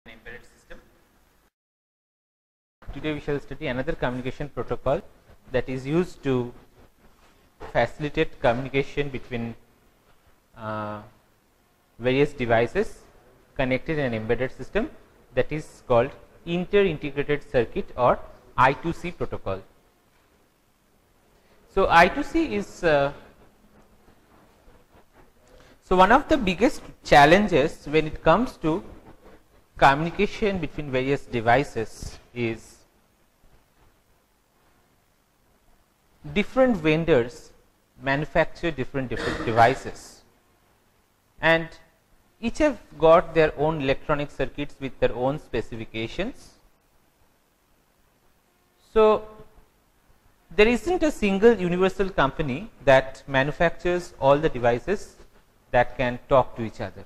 embedded system. Today we shall study another communication protocol that is used to facilitate communication between various devices connected in an embedded system, that is called inter-integrated circuit or I2C protocol. So, I2C is so one of the biggest challenges when it comes to communication between various devices is different vendors manufacture different devices, and each have got their own electronic circuits with their own specifications. So, there isn't a single universal company that manufactures all the devices that can talk to each other.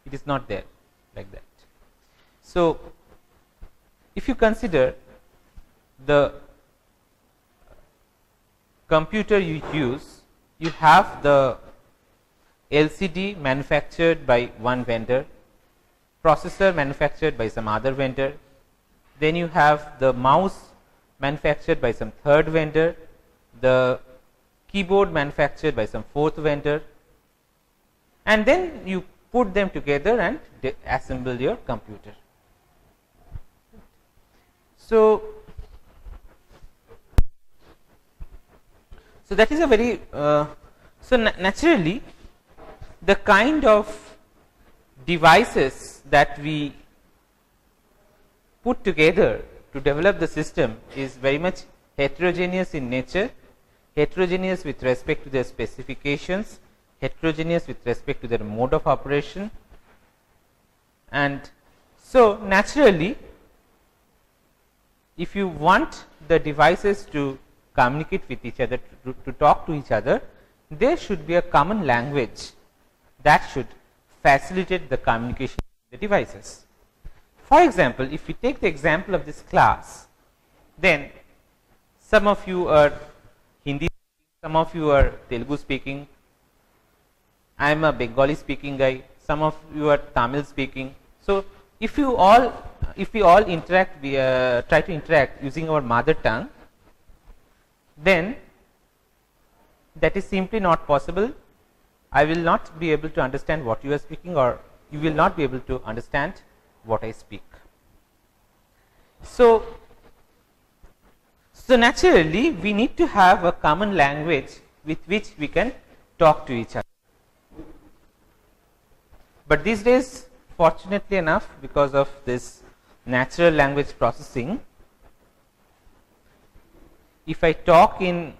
It is not there like that. So, if you consider the computer you use, you have the LCD manufactured by one vendor, processor manufactured by some other vendor, then you have the mouse manufactured by some third vendor, the keyboard manufactured by some fourth vendor, and then you put them together and assemble your computer. So, that is a very naturally the kind of devices that we put together to develop the system is very much heterogeneous in nature, heterogeneous with respect to their specifications, heterogeneous with respect to their mode of operation, and so naturally if you want the devices to communicate with each other, to talk to each other, there should be a common language that should facilitate the communication of the devices. For example, if we take the example of this class, then some of you are Hindi speaking, some of you are Telugu speaking, I am a Bengali speaking guy, some of you are Tamil speaking. So, if we all interact, we try to interact using our mother tongue, then that is simply not possible. I will not be able to understand what you are speaking, or you will not be able to understand what I speak. So, naturally we need to have a common language with which we can talk to each other. But these days, fortunately enough, because of this natural language processing, if I talk in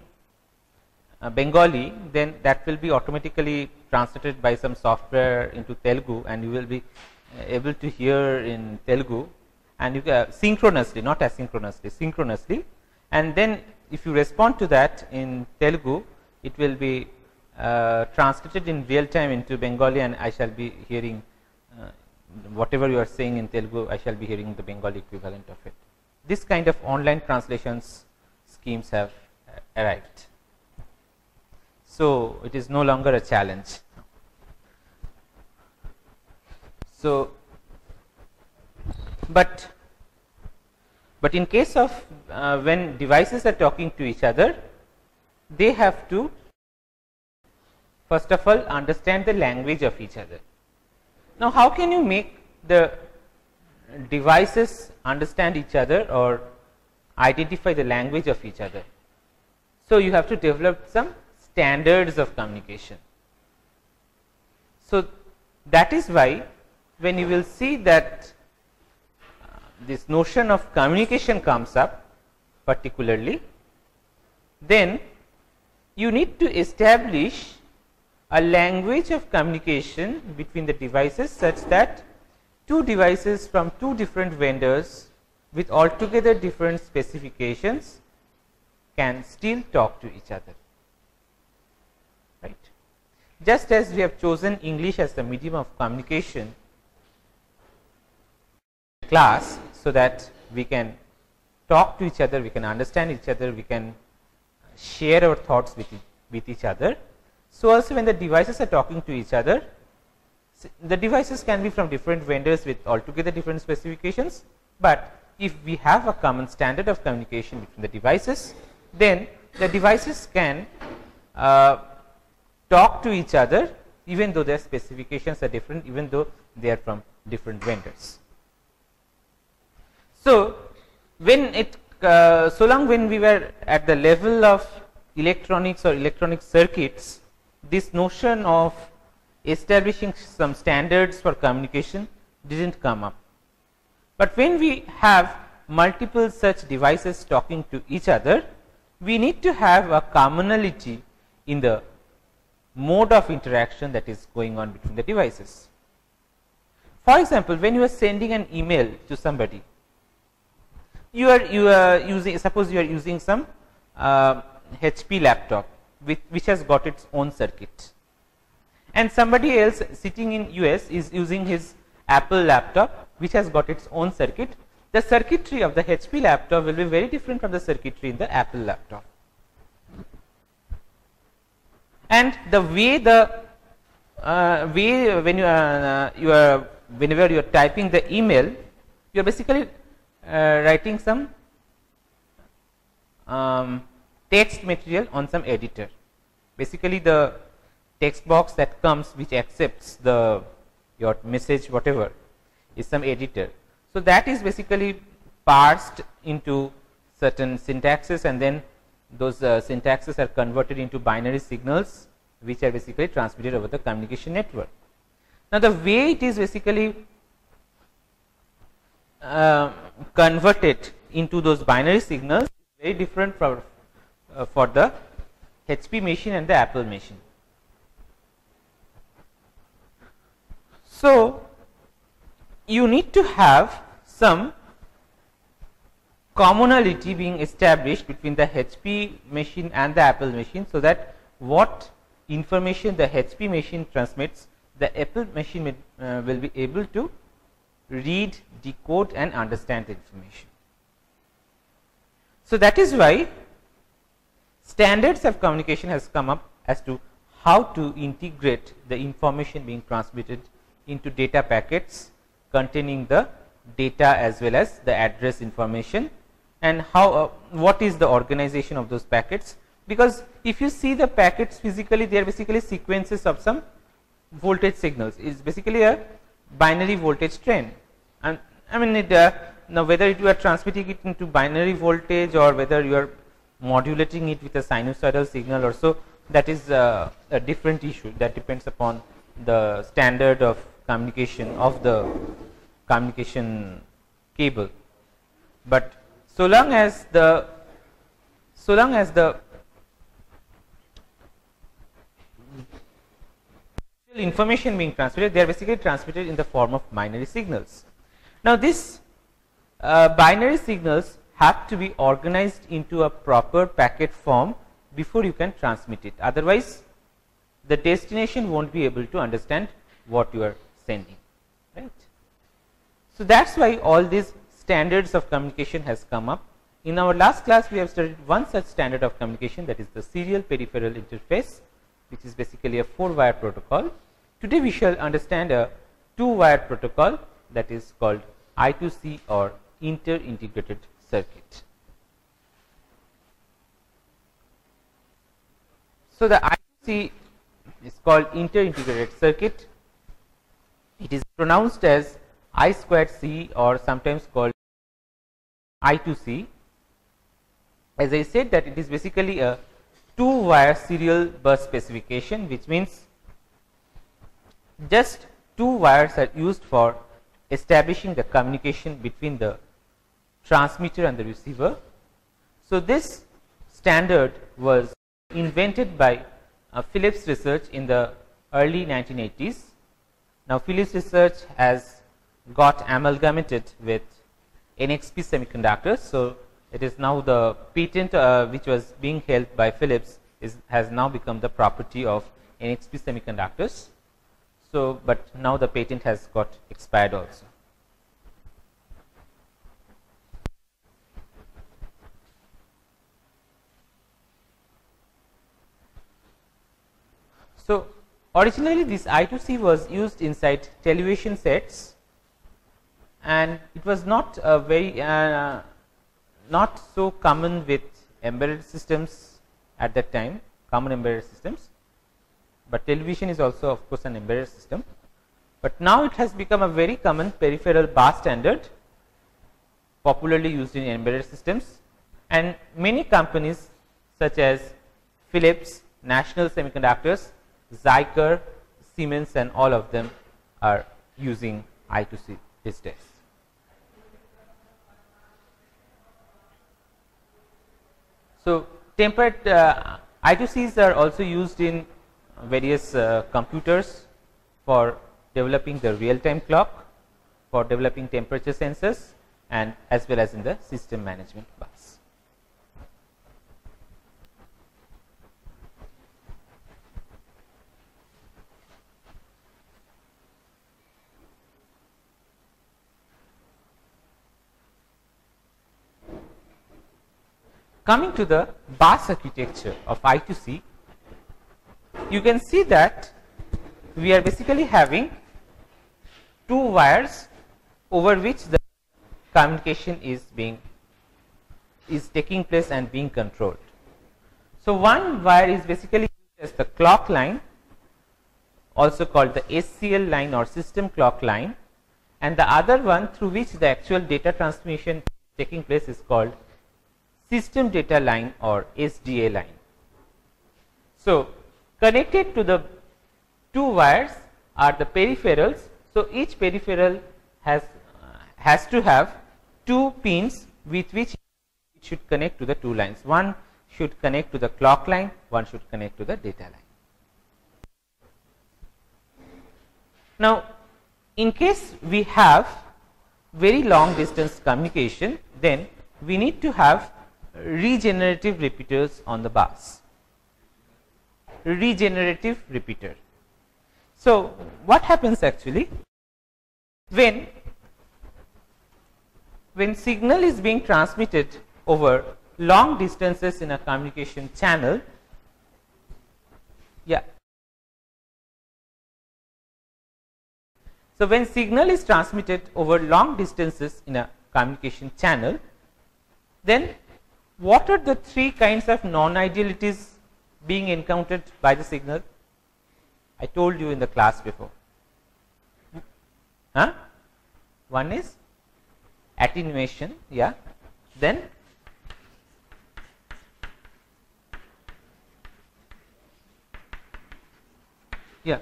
Bengali, then that will be automatically translated by some software into Telugu, and you will be able to hear in Telugu, and you can synchronously, not asynchronously, synchronously, and then if you respond to that in Telugu, it will be translated in real time into Bengali, and I shall be hearing whatever you are saying in Telugu, I shall be hearing the Bengali equivalent of it. This kind of online translations schemes have arrived. So, it is no longer a challenge. So, but in case of when devices are talking to each other, they have to first of all understand the language of each other. Now, how can you make the devices understand each other or identify the language of each other? So, you have to develop some standards of communication. So, that is why when you will see that this notion of communication comes up particularly, then you need to establish a language of communication between the devices such that two devices from two different vendors with altogether different specifications can still talk to each other, right. Just as we have chosen English as the medium of communication class, so that we can talk to each other, we can understand each other, we can share our thoughts with each other. So, also when the devices are talking to each other, The devices can be from different vendors with altogether different specifications, but if we have a common standard of communication between the devices, then the devices can talk to each other even though their specifications are different, even though they are from different vendors. So, when it so long when we were at the level of electronics or electronic circuits, this notion of establishing some standards for communication didn't come up. But when we have multiple such devices talking to each other, we need to have a commonality in the mode of interaction that is going on between the devices. For example, when you are sending an email to somebody, you are using, suppose you are using some HP laptop which has got its own circuit, and somebody else sitting in US is using his Apple laptop which has got its own circuit. The circuitry of the HP laptop will be very different from the circuitry in the Apple laptop, and the way when whenever you are typing the email, you are basically writing some text material on some editor. Basically, the text box that comes which accepts your message whatever is some editor. So, that is basically parsed into certain syntaxes, and then those syntaxes are converted into binary signals which are basically transmitted over the communication network. Now, the way it is basically converted into those binary signals is very different for the HP machine and the Apple machine. So, you need to have some commonality being established between the HP machine and the Apple machine, so that what information the HP machine transmits, the Apple machine will be able to read, decode and understand the information. So, that is why standards of communication has come up as to how to integrate the information being transmitted into data packets containing the data as well as the address information, and how what is the organization of those packets. Because if you see the packets physically, they are basically sequences of some voltage signals. It is basically a binary voltage train, and I mean now whether you are transmitting it into binary voltage or whether you are modulating it with a sinusoidal signal or so, that is a different issue. That depends upon the standard of communication of the communication cable. But so long as the information being transmitted, they are basically transmitted in the form of binary signals. Now, this binary signals have to be organized into a proper packet form before you can transmit it. Otherwise, the destination won't be able to understand what you are sending, right? So, that is why all these standards of communication has come up. In our last class, we have studied one such standard of communication, that is the serial peripheral interface, which is basically a 4-wire protocol. Today, we shall understand a 2-wire protocol, that is called I2C or inter-integrated circuit. So, the I2C is called inter-integrated circuit. It is pronounced as I squared C or sometimes called I2C. As I said, that it is basically a 2-wire serial bus specification, which means just 2 wires are used for establishing the communication between the transmitter and the receiver. So, this standard was invented by Philips Research in the early 1980s. Now, Philips Research has got amalgamated with NXP Semiconductors. So, it is now the patent which was being held by Philips has now become the property of NXP Semiconductors. So, but now the patent has got expired also. So, Originally this I2C was used inside television sets, and it was not very not so common with embedded systems at that time, common embedded systems, but television is also of course an embedded system. But now it has become a very common peripheral bus standard, popularly used in embedded systems, and many companies such as Philips, National Semiconductors, Zyker, Siemens, and all of them are using I2C these days. So, tempered I2Cs are also used in various computers for developing the real time clock, for developing temperature sensors, and as well as in the system management bus. Coming to the bus architecture of I2C, you can see that we are basically having two wires over which the communication is taking place and being controlled. So, one wire is basically used as the clock line, also called the SCL line or system clock line, and the other one through which the actual data transmission taking place is called system data line or SDA line. So, connected to the two wires are the peripherals. So, each peripheral has to have two pins with which it should connect to the two lines. One should connect to the clock line, one should connect to the data line. Now, in case we have very long distance communication, then we need to have regenerative repeaters on the bus. Regenerative repeater. So, what happens actually when signal is being transmitted over long distances in a communication channel? Yeah. So, when signal is transmitted over long distances in a communication channel, then what are the three kinds of non-idealities being encountered by the signal? I told you in the class before. One is attenuation, yeah. Then yeah,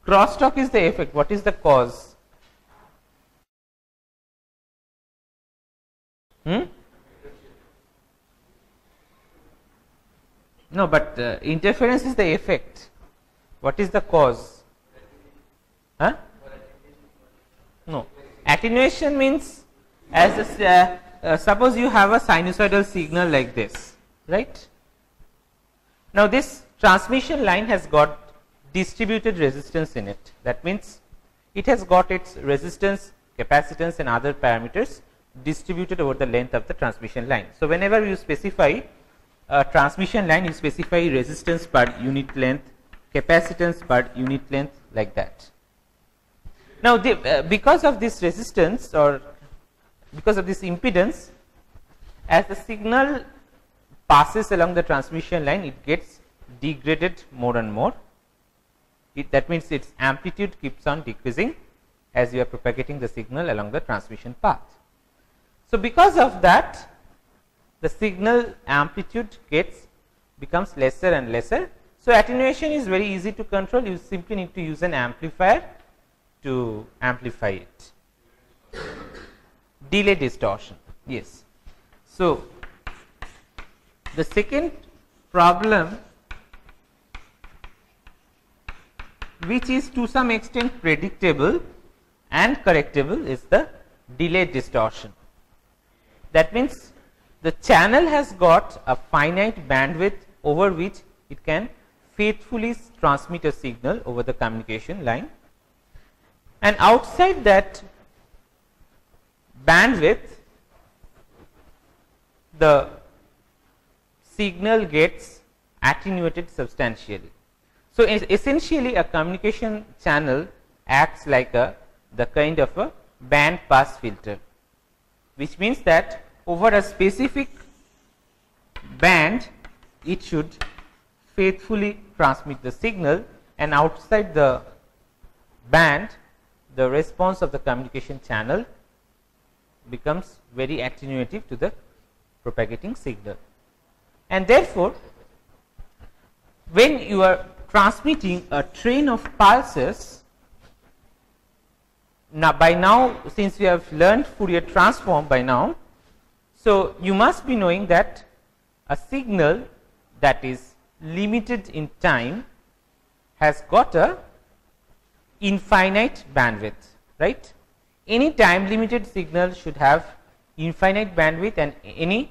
crosstalk is the effect. What is the cause? No, but interference is the effect. What is the cause? No, attenuation means as suppose you have a sinusoidal signal like this, right? Now, this transmission line has got distributed resistance in it. That means it has got its resistance, capacitance, and other parameters distributed over the length of the transmission line. So, whenever you specify a transmission line, you specify resistance per unit length, capacitance per unit length, like that. Now, because of this resistance or because of this impedance, as the signal passes along the transmission line, it gets degraded more and more. That means its amplitude keeps on decreasing as you are propagating the signal along the transmission path. So, because of that, the signal amplitude becomes lesser and lesser. So, attenuation is very easy to control. You simply need to use an amplifier to amplify it. Delay distortion, yes. So, the second problem, which is to some extent predictable and correctable, is the delay distortion. That means the channel has got a finite bandwidth over which it can faithfully transmit a signal over the communication line, and outside that bandwidth the signal gets attenuated substantially. So, essentially a communication channel acts like the kind of a band pass filter, which means that over a specific band it should faithfully transmit the signal, and outside the band the response of the communication channel becomes very attenuative to the propagating signal. And therefore, when you are transmitting a train of pulses, by now since we have learned Fourier transform by now, so you must be knowing that a signal that is limited in time has got a infinite bandwidth, right. Any time limited signal should have infinite bandwidth, and any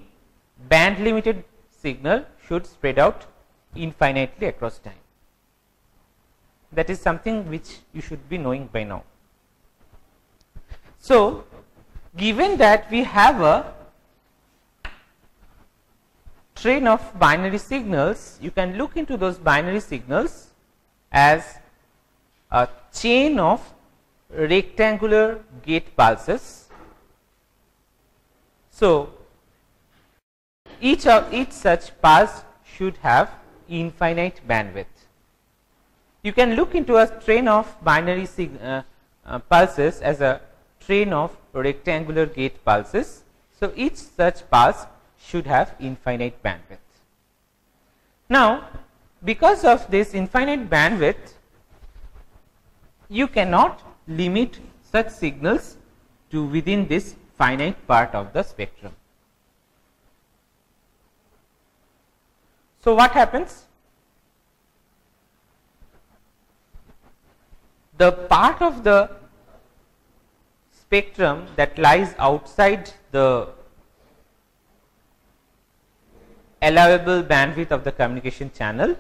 band limited signal should spread out infinitely across time. That is something which you should be knowing by now. So, given that we have a train of binary signals, you can look into those binary signals as a chain of rectangular gate pulses. So, each such pulse should have infinite bandwidth. You can look into a train of binary pulses as a train of rectangular gate pulses. So, each such pulse should have infinite bandwidth. Now, because of this infinite bandwidth, you cannot limit such signals to within this finite part of the spectrum. So, what happens? The part of the spectrum that lies outside the allowable bandwidth of the communication channel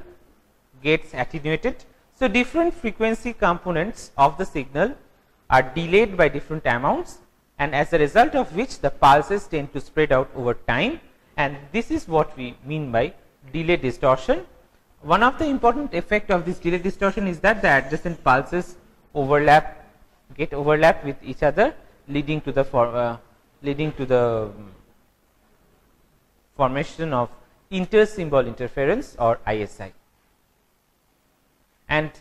gets attenuated. So, different frequency components of the signal are delayed by different amounts, and as a result of which the pulses tend to spread out over time, and this is what we mean by delay distortion. One of the important effect of this delay distortion is that the adjacent pulses get overlapped with each other, leading to the formation of inter-symbol interference or ISI, and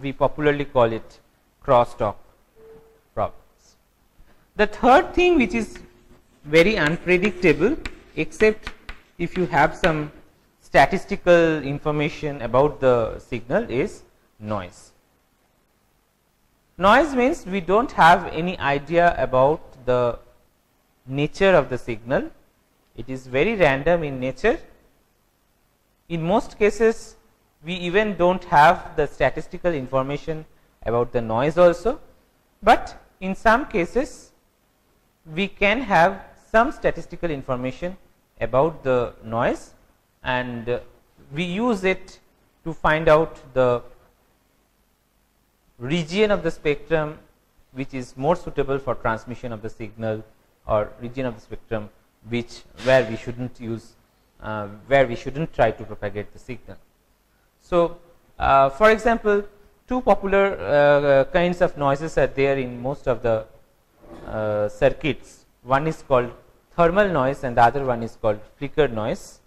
we popularly call it crosstalk problems. The third thing which is very unpredictable, except if you have some statistical information about the signal, is noise. Noise means we do not have any idea about the nature of the signal. It is very random in nature. In most cases, we even do not have the statistical information about the noise also, but in some cases we can have some statistical information about the noise, and we use it to find out the region of the spectrum which is more suitable for transmission of the signal, or region of the spectrum where we shouldn't use where we shouldn't try to propagate the signal. So, for example, two popular kinds of noises are there in most of the circuits. One is called thermal noise and the other one is called flicker noise.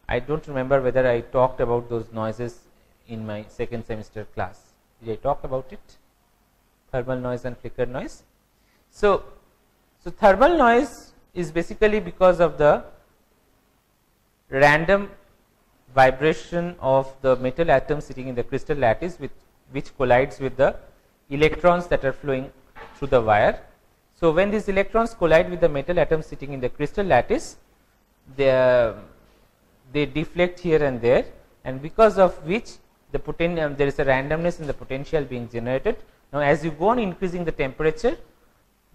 I do not remember whether I talked about those noises in my second semester class. Did I talk about it? Thermal noise and flicker noise. So thermal noise is basically because of the random vibration of the metal atom sitting in the crystal lattice, which collides with the electrons that are flowing through the wire. So, when these electrons collide with the metal atom sitting in the crystal lattice, they deflect here and there, and because of which there is a randomness in the potential being generated. Now, as you go on increasing the temperature,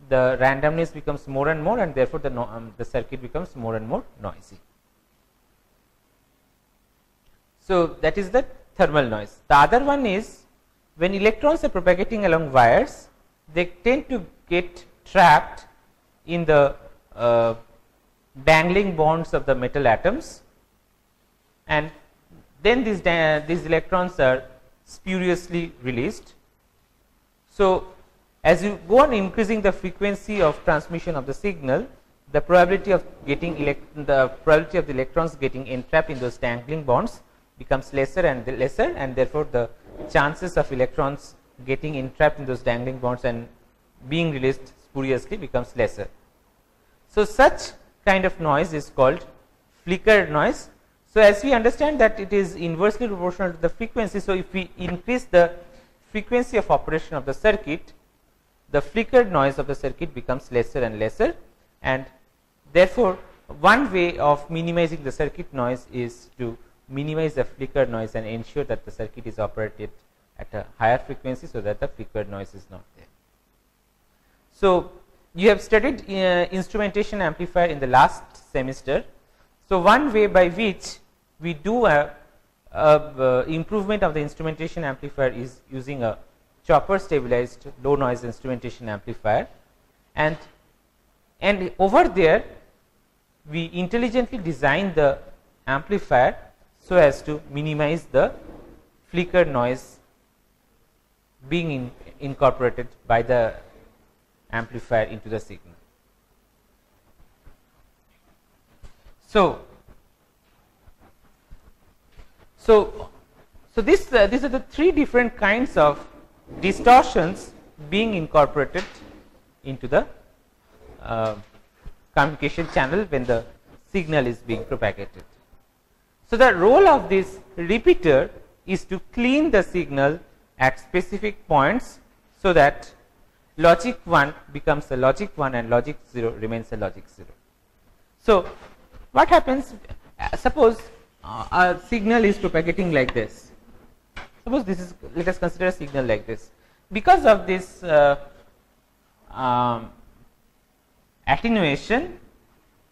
the randomness becomes more and more, and therefore, the circuit becomes more and more noisy. So, that is the thermal noise. The other one is when electrons are propagating along wires, they tend to get trapped in the dangling bonds of the metal atoms, and then these electrons are spuriously released. So, as you go on increasing the frequency of transmission of the signal, the probability of getting the probability of the electrons getting entrapped in those dangling bonds becomes lesser and lesser, and therefore, the chances of electrons getting entrapped in those dangling bonds and being released spuriously becomes lesser. So, such kind of noise is called flicker noise. So, as we understand that it is inversely proportional to the frequency. So, if we increase the frequency of operation of the circuit, the flicker noise of the circuit becomes lesser and lesser, and therefore, one way of minimizing the circuit noise is to minimize the flicker noise and ensure that the circuit is operated at a higher frequency, so that the flicker noise is not there. So, you have studied instrumentation amplifier in the last semester. So, one way by which we do a improvement of the instrumentation amplifier is using a chopper stabilized low noise instrumentation amplifier, and over there we intelligently design the amplifier so as to minimize the flicker noise being incorporated by the amplifier into the signal. So these are the three different kinds of distortions being incorporated into the communication channel when the signal is being propagated. So, the role of this repeater is to clean the signal at specific points, so that logic 1 becomes a logic 1 and logic 0 remains a logic 0. So, what happens, suppose a signal is propagating like this. Suppose this is, let us consider a signal like this. Because of this attenuation,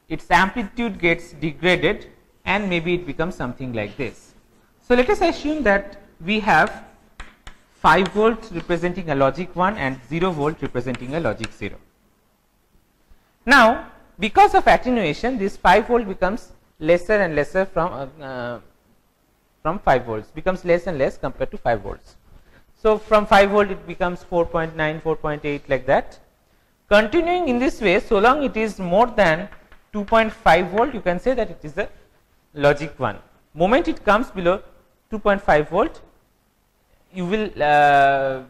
its amplitude gets degraded and maybe it becomes something like this. So, let us assume that we have 5 volts representing a logic 1 and 0 volt representing a logic 0. Now, because of attenuation, this 5 volt becomes lesser and lesser from 5 volts, becomes less and less compared to 5 volts. So, from 5 volt it becomes 4.9, 4.8 like that. Continuing in this way, so long it is more than 2.5 volt, you can say that it is a logic 1. Moment it comes below 2.5 volt, you will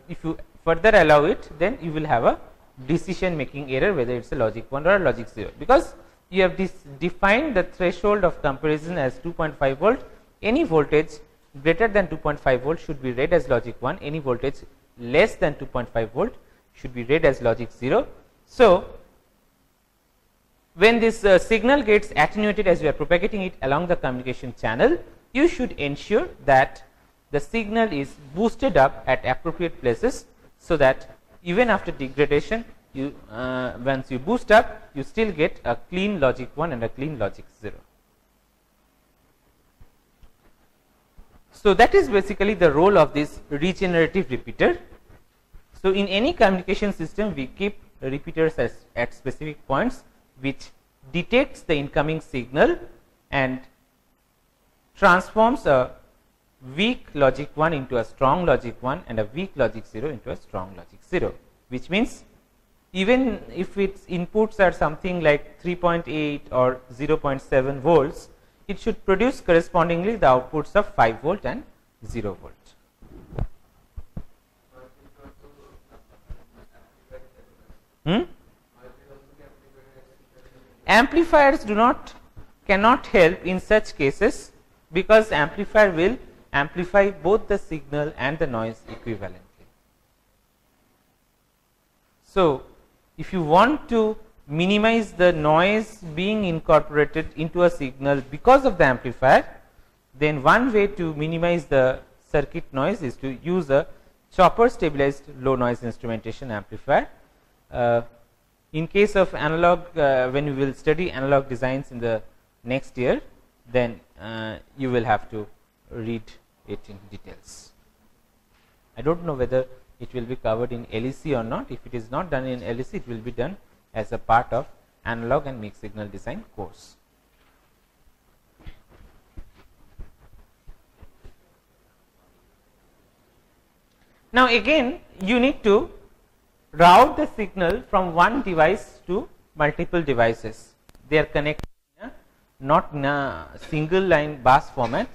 if you further allow it, then you will have a decision making error whether it is a logic 1 or a logic 0, because you have defined the threshold of comparison as 2.5 volt. Any voltage greater than 2.5 volt should be read as logic 1, any voltage less than 2.5 volt should be read as logic 0. So, when this signal gets attenuated as you are propagating it along the communication channel, you should ensure that the signal is boosted up at appropriate places, so that even after degradation, you once you boost up, you still get a clean logic 1 and a clean logic 0. So, that is basically the role of this regenerative repeater. So, in any communication system, we keep repeaters at specific points which detects the incoming signal and transforms a weak logic 1 into a strong logic 1 and a weak logic 0 into a strong logic 0, which means even if its inputs are something like 3.8 or 0.7 volts, it should produce correspondingly the outputs of 5 volt and 0 volt. Amplifiers cannot help in such cases, because amplifier will amplify both the signal and the noise equivalently. So, if you want to minimize the noise being incorporated into a signal because of the amplifier, then one way to minimize the circuit noise is to use a chopper stabilized low noise instrumentation amplifier. In case of analog, when we will study analog designs in the next year, then you will have to read it in details. I do not know whether it will be covered in LEC or not. If it is not done in LEC, it will be done as a part of analog and mixed signal design course. Now, again you need to route the signal from one device to multiple devices. They are connected not in a single line bus format,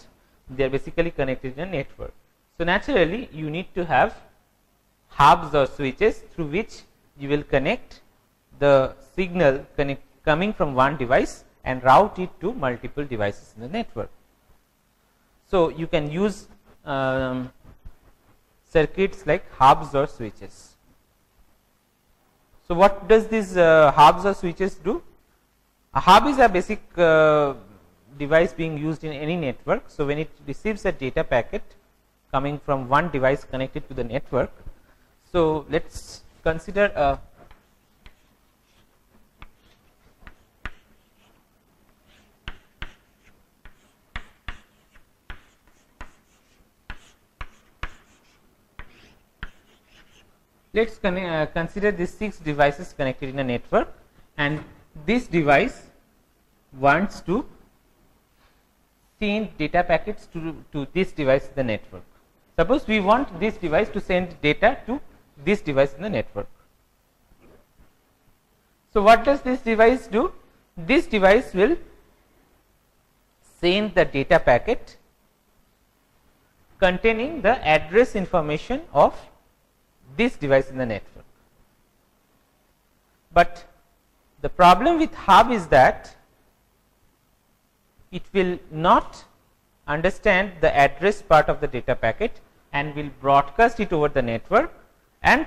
they are basically connected in a network. So, naturally you need to have hubs or switches through which you will connect the signal coming from one device and route it to multiple devices in the network. So, you can use circuits like hubs or switches. So, what does these hubs or switches do? A hub is a basic device being used in any network. So, when it receives a data packet coming from one device connected to the network. So, let us consider a let us consider these 6 devices connected in a network, and this device wants to send data packets to this device in the network. Suppose we want this device to send data to this device in the network. So, what does this device do? This device will send the data packet containing the address information of this device in the network. But the problem with hub is that it will not understand the address part of the data packet and will broadcast it over the network, and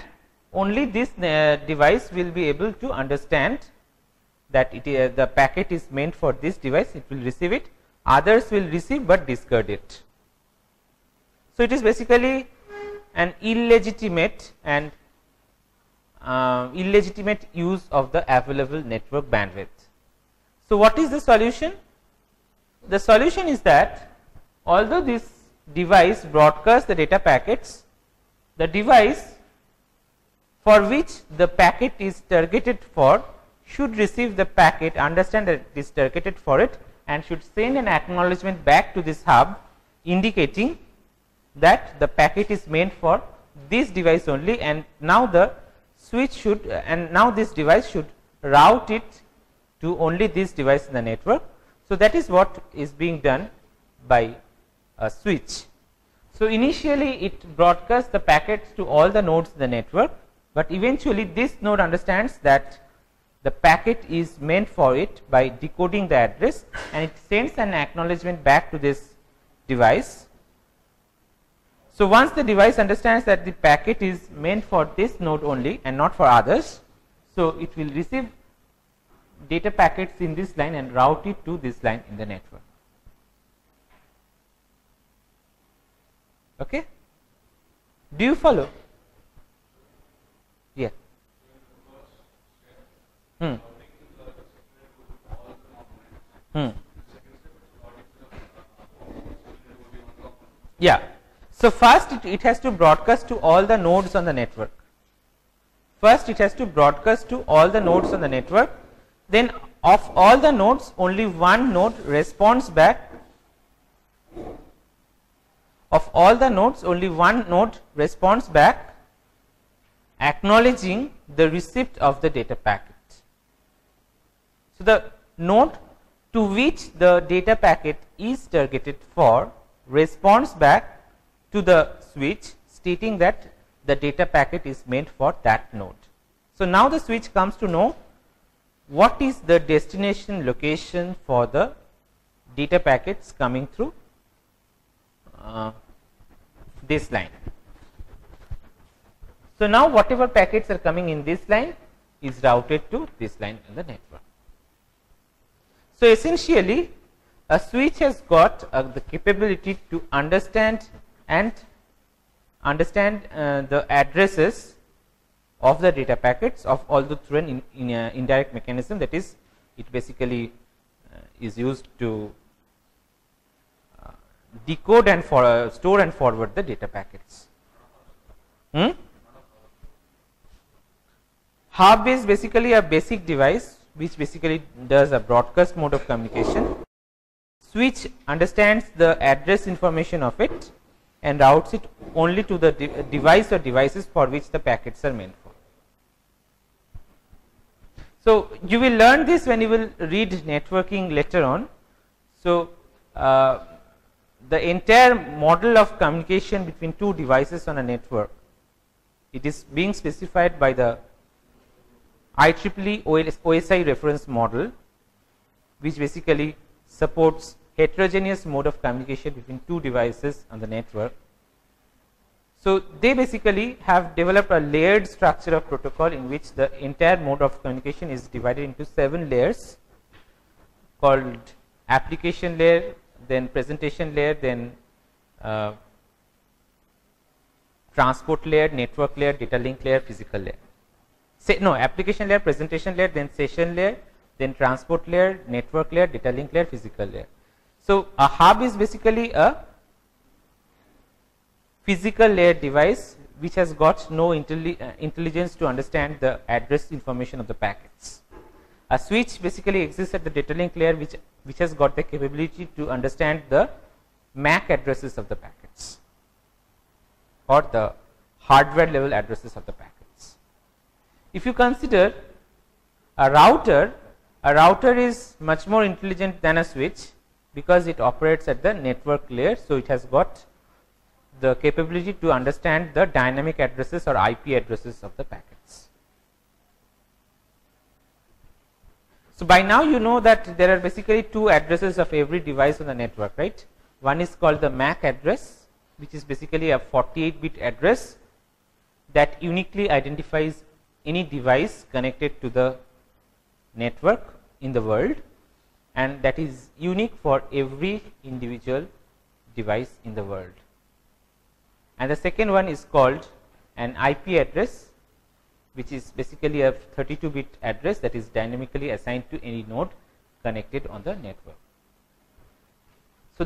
only this device will be able to understand that the packet is meant for this device, it will receive it, others will receive but discard it. So, it is basically an illegitimate and illegitimate use of the available network bandwidth. So, what is the solution? The solution is that although this device broadcasts the data packets, the device for which the packet is targeted for should receive the packet, understand that it is targeted for it, and should send an acknowledgement back to this hub indicating that the packet is meant for this device only, and now the switch should now this device should route it to only this device in the network. So, that is what is being done by a switch. So, initially it broadcasts the packets to all the nodes in the network, but eventually this node understands that the packet is meant for it by decoding the address, and it sends an acknowledgement back to this device. So, once the device understands that the packet is meant for this node only and not for others, so it will receive data packets in this line and route it to this line in the network. Okay? Do you follow? Yeah. Yeah. So, first it has to broadcast to all the nodes on the network. First it has to broadcast to all the nodes on the network, then of all the nodes only one node responds back. Of all the nodes only one node responds back acknowledging the receipt of the data packet. So, the node to which the data packet is targeted for responds back to the switch stating that the data packet is meant for that node. So, now the switch comes to know what is the destination location for the data packets coming through this line. So, now whatever packets are coming in this line is routed to this line in the network. So, essentially a switch has got the capability to understand the addresses of the data packets of although through an indirect mechanism, that is it basically is used to decode and store and forward the data packets. Hub is basically a basic device which basically does a broadcast mode of communication. Switch understands the address information of it and routes it only to the device or devices for which the packets are meant for. So, you will learn this when you will read networking later on. So, the entire model of communication between two devices on a network, it is being specified by the IEEE OSI reference model, which basically supports heterogeneous mode of communication between two devices on the network. So, they basically have developed a layered structure of protocol in which the entire mode of communication is divided into 7 layers called application layer, then presentation layer, then transport layer, network layer, data link layer, physical layer. Application layer, presentation layer, then session layer, then transport layer, network layer, data link layer, physical layer. So, a hub is basically a physical layer device which has got no intelligence to understand the address information of the packets. A switch basically exists at the data link layer which has got the capability to understand the MAC addresses of the packets or the hardware level addresses of the packets. If you consider a router is much more intelligent than a switch because it operates at the network layer. So, it has got the capability to understand the dynamic addresses or IP addresses of the packets. So, by now you know that there are basically two addresses of every device on the network, right. One is called the MAC address, which is basically a 48-bit address that uniquely identifies any device connected to the network in the world, and that is unique for every individual device in the world. And the second one is called an IP address, which is basically a 32-bit address that is dynamically assigned to any node connected on the network. So,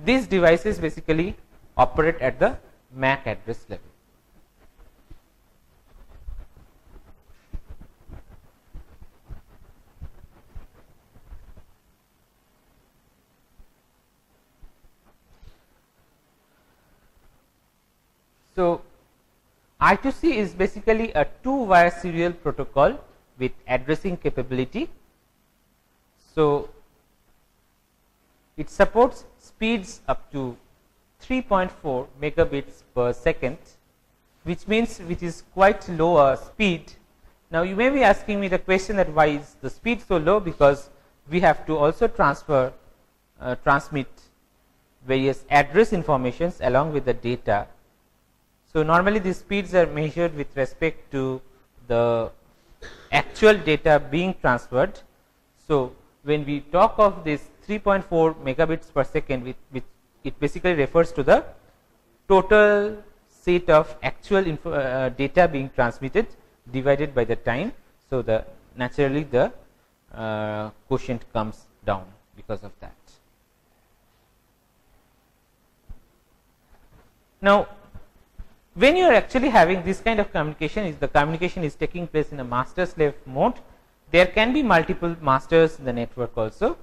these devices basically operate at the MAC address level. So, I2C is basically a 2-wire serial protocol with addressing capability. So, it supports speeds up to 3.4 megabits per second, which is quite low speed. Now, you may be asking me the question that why is the speed so low, because we have to also transmit various address informations along with the data. So, normally these speeds are measured with respect to the actual data being transferred. So, when we talk of this 3.4 megabits per second, it basically refers to the total set of actual data being transmitted divided by the time. So, naturally the quotient comes down because of that. Now, when you are actually having this kind of communication, the communication is taking place in a master slave mode, there can be multiple masters in the network also.